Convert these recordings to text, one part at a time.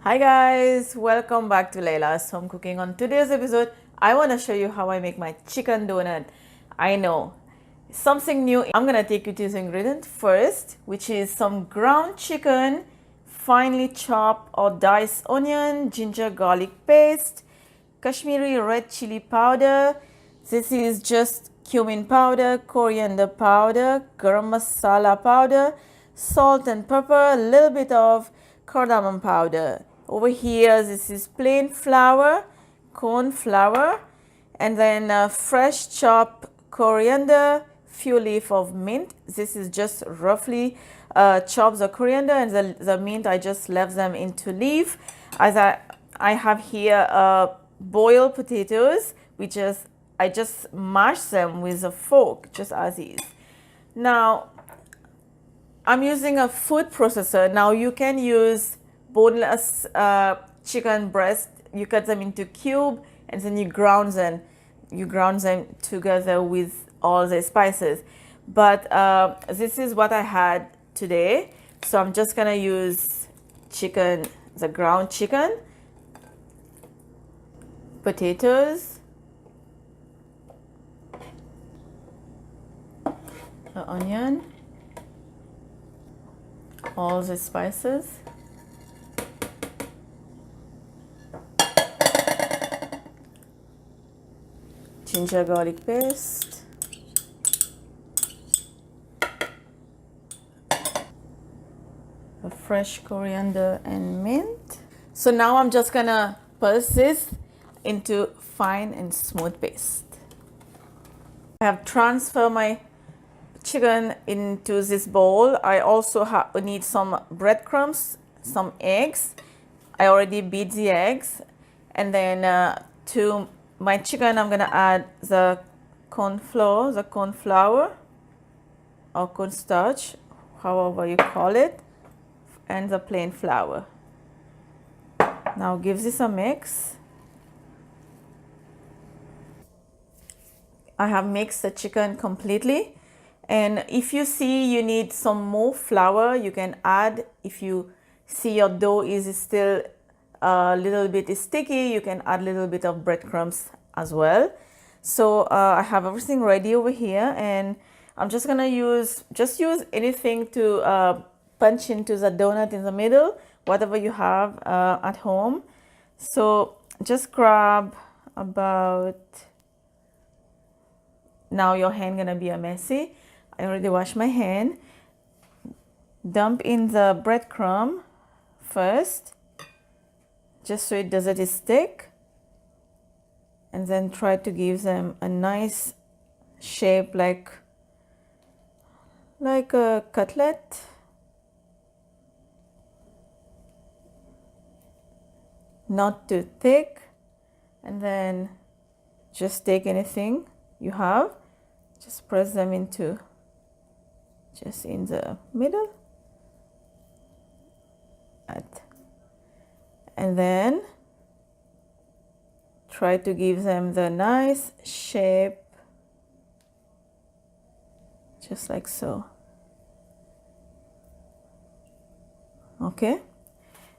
Hi guys, welcome back to Laila's Home Cooking. On today's episode, I want to show you how I make my chicken donut. I know, something new. I'm going to take you to the ingredient first, which is some ground chicken, finely chopped or diced onion, ginger garlic paste, Kashmiri red chili powder. This is just cumin powder, coriander powder, garam masala powder, salt and pepper, a little bit of cardamom powder. Over here, this is plain flour, corn flour, and then fresh chopped coriander, few leaf of mint. This is just roughly chopped the coriander, and the mint I just left them into leaf. As I have here boiled potatoes, which is I just mash them with a fork, just as is. Now I'm using a food processor. Now you can use boneless chicken breast. You cut them into cube and then you ground them. You ground them together with all the spices. But this is what I had today. So I'm just gonna use chicken, the ground chicken, potatoes, the onion, all the spices, ginger garlic paste, a fresh coriander and mint. So now I'm just gonna pulse this into fine and smooth paste. I have transferred my chicken into this bowl. I also need some breadcrumbs, some eggs. I already beat the eggs, and then to my chicken I'm gonna add the cornflour, or cornstarch, however you call it, and the plain flour. Now give this a mix. I have mixed the chicken completely, and if you see you need some more flour, you can add. If you see your dough is still a little bit sticky, you can add a little bit of breadcrumbs as well. So I have everything ready over here, and I'm just gonna use anything to punch into the donut in the middle, whatever you have at home. So just grab about, now your hand gonna be a messy. I already washed my hand. Dump in the breadcrumb first, just so it doesn't stick, and then try to give them a nice shape like a cutlet. Not too thick, and then just take anything you have, just press them into just in the middle, and then try to give them the nice shape, just like so. Okay,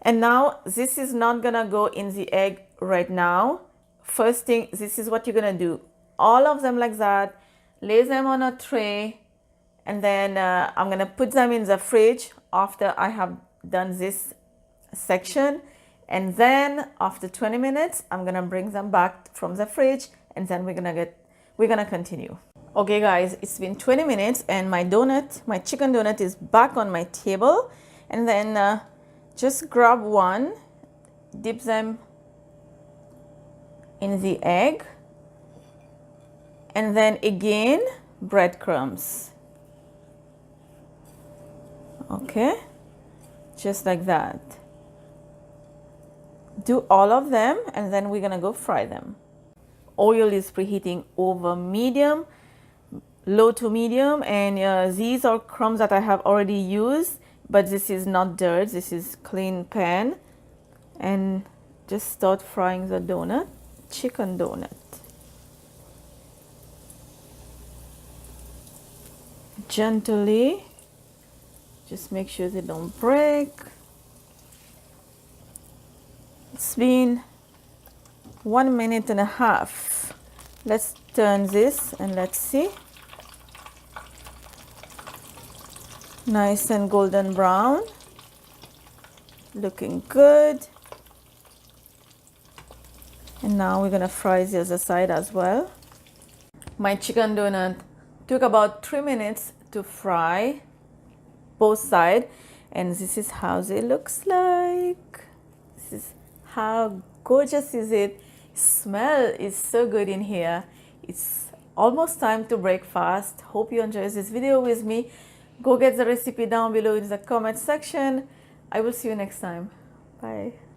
and now this is not gonna go in the egg right now. First thing, this is what you're gonna do. All of them like that, lay them on a tray, and then I'm gonna put them in the fridge after I have done this section, and then after 20 minutes I'm gonna bring them back from the fridge, and then we're gonna continue. Okay guys, it's been 20 minutes and my chicken donut is back on my table, and then just grab one, dip them in the egg, and then again breadcrumbs. Okay, just like that. Do all of them, and then we're gonna go fry them. Oil is preheating over medium, low to medium, and these are crumbs that I have already used, but this is not dirt, this is clean pan. And just start frying the donut, chicken donut. Gently, just make sure they don't break. It's been 1 minute and a half. Let's turn this and let's see. Nice and golden brown. Looking good. And now we're gonna fry the other side as well. My chicken donut took about 3 minutes to fry both sides, and this is how they looks like. This is how gorgeous is it. Smell is so good in here. It's almost time to breakfast. Hope you enjoy this video with me. Go get the recipe down below in the comment section. I will see you next time. Bye.